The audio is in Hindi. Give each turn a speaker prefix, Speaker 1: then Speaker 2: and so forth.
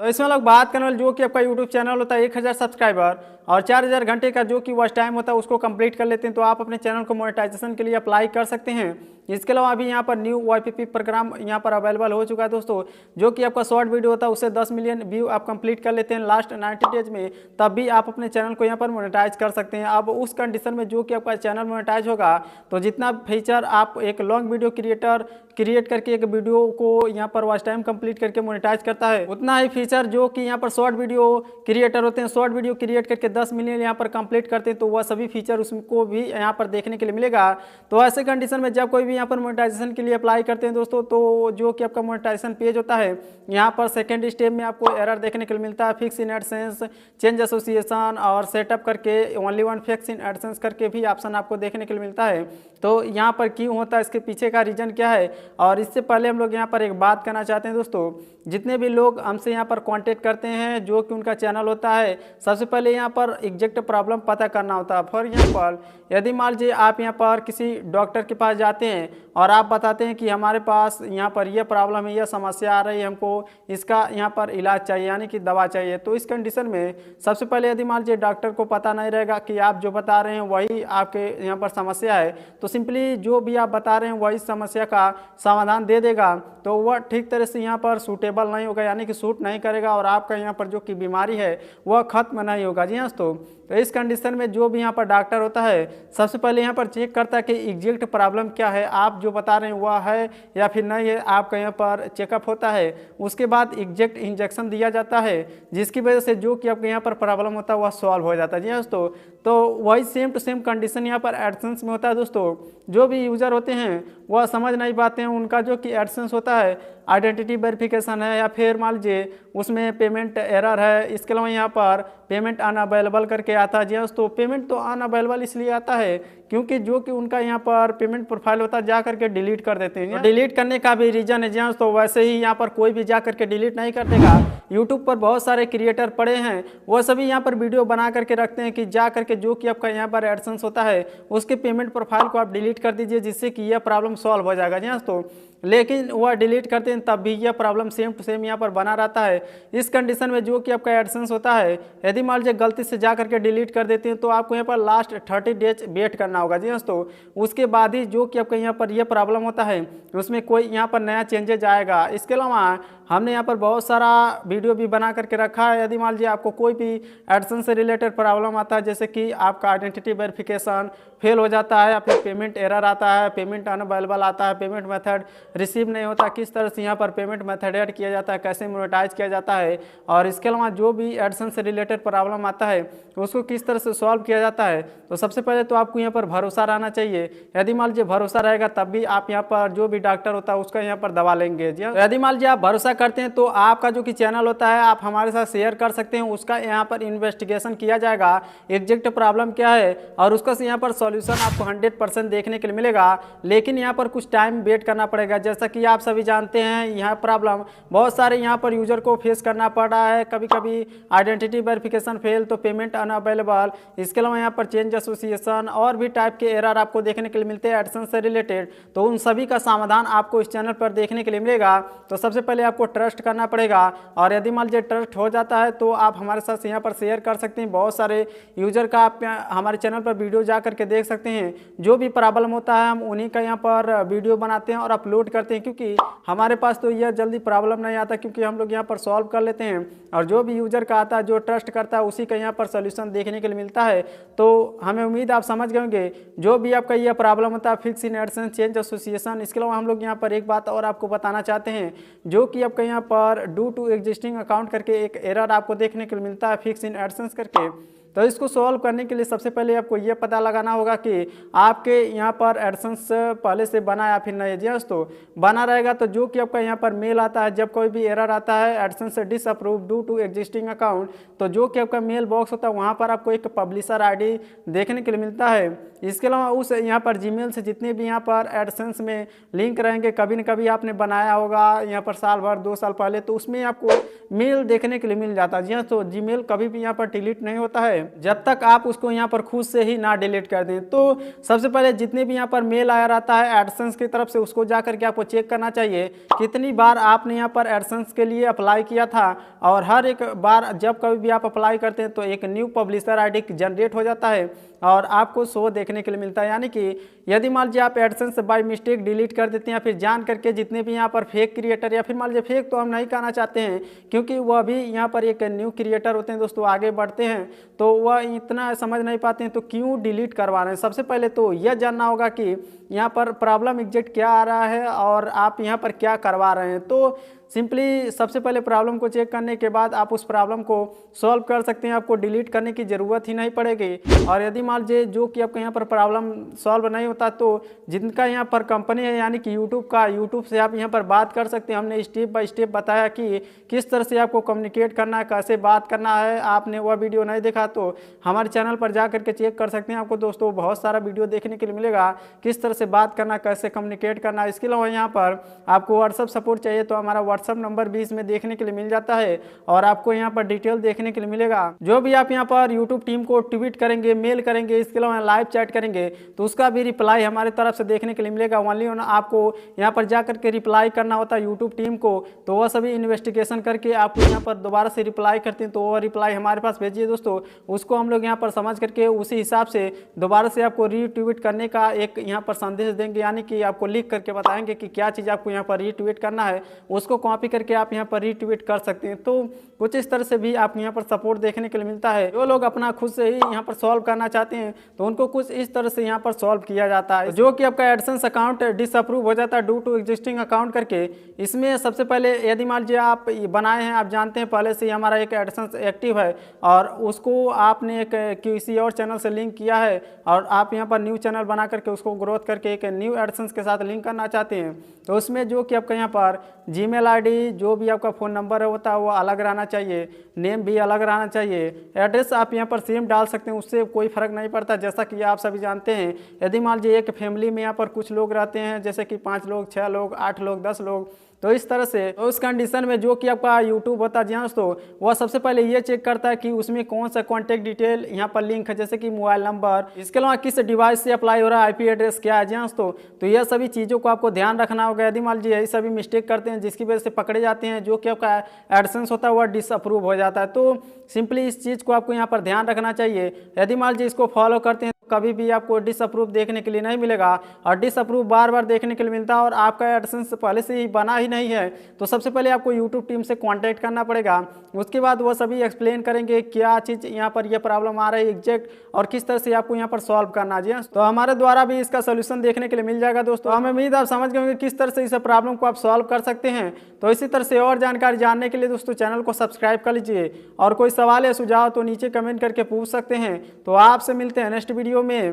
Speaker 1: तो इसमें लोग बात करने वाले जो कि आपका यूट्यूब चैनल होता है 1000 सब्सक्राइबर और 4000 घंटे का जो कि वॉच टाइम होता है उसको कंप्लीट कर लेते हैं तो आप अपने चैनल को मोनेटाइजेशन के लिए अप्लाई कर सकते हैं। इसके अलावा अभी यहाँ पर न्यू YPP प्रोग्राम यहाँ पर अवेलेबल हो चुका है दोस्तों, जो कि आपका शॉर्ट वीडियो होता है उससे 10 मिलियन व्यू आप कंप्लीट कर लेते हैं लास्ट 90 डेज में, तब भी आप अपने चैनल को यहाँ पर मोनेटाइज कर सकते हैं। अब उस कंडीशन में जो कि आपका चैनल मोनेटाइज होगा तो जितना फीचर आप एक लॉन्ग वीडियो क्रिएट करके एक वीडियो को यहाँ पर वॉच टाइम कंप्लीट करके मोनेटाइज करता है, उतना ही फीचर जो कि यहाँ पर शॉर्ट वीडियो क्रिएटर होते हैं शॉर्ट वीडियो क्रिएट करके 10 मिलियन यहाँ पर कंप्लीट करते हैं तो वह सभी फीचर उसको भी यहाँ पर देखने के लिए मिलेगा। तो ऐसे कंडीशन में जब कोई भी यहाँ पर मोनेटाइजेशन के लिए अप्लाई करते हैं दोस्तों तो जो कि आपका मोनेटाइजेशन पेज होता है यहाँ पर सेकेंड स्टेप में आपको एरर देखने के लिए मिलता है, fix in AdSense, change association और सेटअप करके only one fix in AdSense करके भी ऑप्शन आपको देखने के लिए मिलता है। तो यहाँ पर क्यों होता है, इसके पीछे का रीजन क्या है, और इससे पहले हम लोग यहाँ पर एक बात करना चाहते हैं दोस्तों, जितने भी लोग हमसे यहाँ पर कांटेक्ट करते हैं जो कि उनका चैनल होता है, सबसे पहले यहाँ पर एग्जैक्ट प्रॉब्लम पता करना होता है। फॉर एग्जाम्पल यदि मान लीजिए आप यहाँ पर किसी डॉक्टर के पास जाते हैं और आप बताते हैं कि हमारे पास यहाँ पर यह प्रॉब्लम है, यह समस्या आ रही है, हमको इसका यहाँ पर इलाज चाहिए यानी कि दवा चाहिए, तो इस कंडीशन में सबसे पहले यदि मान लीजिए डॉक्टर को पता नहीं रहेगा कि आप जो बता रहे हैं वही आपके यहाँ पर समस्या है, तो सिंपली जो भी आप बता रहे हैं वही समस्या का समाधान दे देगा, तो वह ठीक तरह से यहाँ पर सूटेबल नहीं होगा यानी कि सूट नहीं करेगा और आपका यहाँ पर जो कि बीमारी है वह खत्म नहीं होगा। जी हाँ दोस्तों, तो इस कंडीशन में जो भी यहाँ पर डॉक्टर होता है सबसे पहले यहाँ पर चेक करता है कि एग्जैक्ट प्रॉब्लम क्या है, आप जो बता रहे हैं वह है या फिर नहीं है, आपका यहाँ पर चेकअप होता है, उसके बाद एग्जैक्ट इंजेक्शन दिया जाता है जिसकी वजह से जो कि आपके यहाँ पर प्रॉब्लम होता है वह सॉल्व हो जाता है। जी हाँ दोस्तों, तो वही सेम टू सेम कंडीशन यहाँ पर एडसेंस में होता है दोस्तों। जो भी यूज़र होते हैं वह समझ नहीं पाते हैं, उनका जो कि एडसेंस होता है आइडेंटिटी वेरिफिकेशन है या फिर मान लीजिए उसमें पेमेंट एरर है, इसके अलावा यहाँ पर पेमेंट अनअवेलेबल करके आता है। जी तो पेमेंट तो अनअवेलेबल इसलिए आता है क्योंकि जो कि उनका यहाँ पर पेमेंट प्रोफाइल होता है जा करके डिलीट कर देते हैं। डिलीट करने का भी रीजन है, जी तो वैसे ही यहाँ पर कोई भी जा करके डिलीट नहीं कर देगा। यूट्यूब पर बहुत सारे क्रिएटर पड़े हैं, वो सभी यहाँ पर वीडियो बना करके रखते हैं कि जा करके जो कि आपका यहाँ पर एडसेंस होता है उसके पेमेंट प्रोफाइल को आप डिलीट कर दीजिए जिससे कि यह प्रॉब्लम सॉल्व हो जाएगा। जी तो लेकिन वह डिलीट करते हैं तब भी यह प्रॉब्लम सेम टू सेम यहाँ पर बना रहता है। इस कंडीशन में जो कि आपका एडसेंस होता है यदि मान लीजिए गलती से जा करके डिलीट कर देते हैं तो आपको यहाँ पर लास्ट 30 डेज वेट करना होगा। जी दोस्तों, उसके बाद ही जो कि आपका यहाँ पर यह प्रॉब्लम होता है उसमें कोई यहाँ पर नया चेंजेज आएगा। इसके अलावा हमने यहाँ पर बहुत सारा वीडियो भी बना करके रखा है, यदि मान लीजिए आपको कोई भी एडसेंस से रिलेटेड प्रॉब्लम आता है जैसे कि आपका आइडेंटिटी वेरिफिकेशन फेल हो जाता है या फिर पेमेंट एरर आता है, पेमेंट अनअवेलेबल आता है, पेमेंट मेथड रिसीव नहीं होता, किस तरह से यहाँ पर पेमेंट मेथड ऐड किया जाता है, कैसे मोनेटाइज किया जाता है, और इसके अलावा जो भी एडसेंस से रिलेटेड प्रॉब्लम आता है उसको किस तरह से सॉल्व किया जाता है। तो सबसे पहले तो आपको यहाँ पर भरोसा रहना चाहिए। यदि मान लीजिए भरोसा रहेगा तब भी आप यहाँ पर जो भी डॉक्टर होता है उसका यहाँ पर दवा लेंगे। जी यदि मान लीजिए आप भरोसा करते हैं तो आपका जो कि चैनल होता है आप हमारे साथ शेयर कर सकते हैं, उसका यहाँ पर इन्वेस्टिगेशन किया जाएगा एग्जैक्ट प्रॉब्लम क्या है और उसका यहाँ पर सॉल्यूशन आपको 100% देखने के लिए मिलेगा। लेकिन यहाँ पर कुछ टाइम वेट करना पड़ेगा, जैसा कि आप सभी जानते हैं यह प्रॉब्लम बहुत सारे यहाँ पर यूजर को फेस करना पड़ रहा है। कभी कभी आइडेंटिटी वेरिफिकेशन फेल तो पेमेंट अनअवेलेबल, इसके अलावा यहाँ पर चेंज एसोसिएशन और भी टाइप के एरर आपको देखने के लिए मिलते हैं एडसेंस से रिलेटेड, तो उन सभी का समाधान आपको इस चैनल पर देखने के लिए मिलेगा। तो सबसे पहले आपको ट्रस्ट करना पड़ेगा और यदि मान लीजिए ट्रस्ट हो जाता है तो आप हमारे साथ यहाँ पर शेयर कर सकते हैं। बहुत सारे यूजर का आप हमारे चैनल पर वीडियो जा करके देख सकते हैं, जो भी प्रॉब्लम होता है हम उन्हीं का यहाँ पर वीडियो बनाते हैं और अपलोड करते हैं, क्योंकि हमारे पास तो यह जल्दी प्रॉब्लम नहीं आता क्योंकि हम लोग यहाँ पर सॉल्व कर लेते हैं और जो भी यूजर का आता है जो ट्रस्ट करता है उसी का यहाँ पर सोल्यूशन देखने के लिए मिलता है। तो हमें उम्मीद आप समझ गए होंगे जो भी आपका यह प्रॉब्लम होता है fix in AdSense, change association. इसके अलावा हम लोग यहाँ पर एक बात और आपको बताना चाहते हैं, जो कि आपका यहाँ पर ड्यू टू एग्जिस्टिंग अकाउंट करके एक एरर आपको देखने को मिलता है फिक्स इन एडसेंस करके। तो इसको सॉल्व करने के लिए सबसे पहले आपको ये पता लगाना होगा कि आपके यहाँ पर एडसेंस पहले से बना या फिर नहीं। जी तो बना रहेगा तो जो कि आपका यहाँ पर मेल आता है जब कोई भी एरर आता है एडसेंस से disapprove due to existing account, तो जो कि आपका मेल बॉक्स होता है वहाँ पर आपको एक पब्लिशर आईडी देखने के लिए मिलता है। इसके अलावा उस यहाँ पर जीमेल से जितने भी यहाँ पर एडसेंस में लिंक रहेंगे, कभी न कभी आपने बनाया होगा यहाँ पर साल भर 2 साल पहले, तो उसमें आपको मेल देखने के लिए मिल जाता है। जी हाँ, तो जीमेल कभी भी यहाँ पर डिलीट नहीं होता है, जब तक आप उसको यहाँ पर खुद से ही ना डिलीट कर दें। तो सबसे पहले जितने भी यहाँ पर मेल आया रहता है एडसेंस की तरफ से, उसको जा करके आपको चेक करना चाहिए कितनी बार आपने यहाँ पर एडसेंस के लिए अप्लाई किया था। और हर एक बार जब कभी भी आप अप्लाई करते हैं तो एक न्यू पब्लिशर आईडी जनरेट हो जाता है और आपको शो देखने के लिए मिलता है। यानी कि यदि मान लीजिए आप एडसेंस बाय मिस्टेक डिलीट कर देते हैं या फिर जान करके जितने भी यहाँ पर फेक क्रिएटर, या फिर मान लीजिए फेक तो हम नहीं कहना चाहते हैं क्योंकि वह भी यहाँ पर एक न्यू क्रिएटर होते हैं दोस्तों, आगे बढ़ते हैं तो वह इतना समझ नहीं पाते हैं तो क्यों डिलीट करवा रहे हैं। सबसे पहले तो यह जानना होगा कि यहाँ पर प्रॉब्लम एग्जैक्ट क्या आ रहा है और आप यहाँ पर क्या करवा रहे हैं। तो सिंपली सबसे पहले प्रॉब्लम को चेक करने के बाद आप उस प्रॉब्लम को सॉल्व कर सकते हैं, आपको डिलीट करने की ज़रूरत ही नहीं पड़ेगी। और यदि मान लीजिए जो कि आपका यहाँ पर प्रॉब्लम सॉल्व नहीं होता तो जिनका यहाँ पर कंपनी है यानी कि यूट्यूब से आप यहाँ पर बात कर सकते हैं। हमने स्टेप बाय स्टेप बताया कि किस तरह से आपको कम्युनिकेट करना है, कैसे बात करना है। आपने वह वीडियो नहीं देखा तो हमारे चैनल पर जा करके चेक कर सकते हैं। आपको दोस्तों बहुत सारा वीडियो देखने के लिए मिलेगा किस तरह से बात करना, कैसे कम्युनिकेट करना। इसके अलावा यहाँ पर आपको व्हाट्सअप सपोर्ट चाहिए तो हमारा व्हाट्सअप नंबर भी इसमें देखने के लिए मिल जाता है और आपको यहाँ पर डिटेल देखने के लिए मिलेगा। जो भी आप यहाँ पर यूट्यूब टीम को ट्वीट करेंगे, मेल करेंगे, इसके अलावा लाइव चैट करेंगे तो उसका भी रिप्लाई हमारे तरफ से देखने के लिए मिलेगा। ओनली आपको यहाँ पर जा करके रिप्लाई करना होता है यूट्यूब टीम को, तो वह सभी इन्वेस्टिगेशन करके आपको यहाँ पर दोबारा से रिप्लाई करते हैं। तो वह रिप्लाई हमारे पास भेजिए दोस्तों, उसको हम लोग यहाँ पर समझ करके उसी हिसाब से दोबारा से आपको रीट्वीट करने का एक यहाँ पर संदेश देंगे। यानी कि आपको लिख करके बताएंगे कि क्या चीज़ आपको यहाँ पर रीट्वीट करना है, उसको कॉपी करके आप यहाँ पर रीट्वीट कर सकते हैं। तो कुछ इस तरह से भी आप यहाँ पर सपोर्ट देखने के लिए मिलता है। जो लोग अपना खुद से ही यहाँ पर सॉल्व करना चाहते हैं तो उनको कुछ इस तरह से यहाँ पर सॉल्व किया जाता है। जो कि आपका एडसेंस अकाउंट डिसअप्रूव हो जाता है ड्यू टू एग्जिस्टिंग अकाउंट करके। इसमें सबसे पहले यदि मान लीजिए आप बनाए हैं, आप जानते हैं पहले से ही हमारा एक एडसेंस एक्टिव है और उसको आपने एक किसी और चैनल से लिंक किया है और आप यहाँ पर न्यू चैनल बना करके उसको ग्रोथ करके एक न्यू एडसेंस के साथ लिंक करना चाहते हैं तो उसमें जो कि आपका यहाँ पर जीमेल आईडी, जो भी आपका फ़ोन नंबर होता है वो अलग रहना चाहिए, नेम भी अलग रहना चाहिए, एड्रेस आप यहाँ पर सेम डाल सकते हैं, उससे कोई फ़र्क नहीं पड़ता। जैसा कि आप सभी जानते हैं यदि मान लीजिए एक फैमिली में यहाँ पर कुछ लोग रहते हैं जैसे कि 5 लोग, 6 लोग, 8 लोग, 10 लोग, तो इस तरह से तो उस कंडीशन में जो कि आपका यूट्यूब होता है जी दोस्तों, वह सबसे पहले ये चेक करता है कि उसमें कौन सा कॉन्टैक्ट डिटेल यहाँ पर लिंक है, जैसे कि मोबाइल नंबर, इसके अलावा किस डिवाइस से अप्लाई हो रहा है, आईपी एड्रेस क्या है जी दोस्तों। तो यह सभी चीज़ों को आपको ध्यान रखना होगा। यदि मान लीजिए यही सभी मिस्टेक करते हैं जिसकी वजह से पकड़े जाते हैं, जो कि आपका एडसेंस होता है वह डिसअप्रूव हो जाता है। तो सिंपली इस चीज़ को आपको यहाँ पर ध्यान रखना चाहिए। यदि मान लीजिए इसको फॉलो करते हैं कभी भी आपको डिसअप्रूव देखने के लिए नहीं मिलेगा और डिसअप्रूव बार बार देखने के लिए मिलता है और आपका एडसेंस पहले से ही बना ही नहीं है तो सबसे पहले आपको यूट्यूब टीम से कांटेक्ट करना पड़ेगा। उसके बाद वो सभी एक्सप्लेन करेंगे क्या चीज़ यहाँ पर ये प्रॉब्लम आ रही है एग्जैक्ट और किस तरह से आपको यहाँ पर सॉल्व करना है। तो हमारे द्वारा भी इसका सोल्यूशन देखने के लिए मिल जाएगा दोस्तों। हमें उम्मीद आप समझ गए होंगे किस तरह से इस प्रॉब्लम को आप सॉल्व कर सकते हैं। तो इसी तरह से और जानकारी जानने के लिए दोस्तों चैनल को सब्सक्राइब कर लीजिए और कोई सवाल या सुझाव तो नीचे कमेंट करके पूछ सकते हैं। तो आपसे मिलते हैं नेक्स्ट वीडियो में।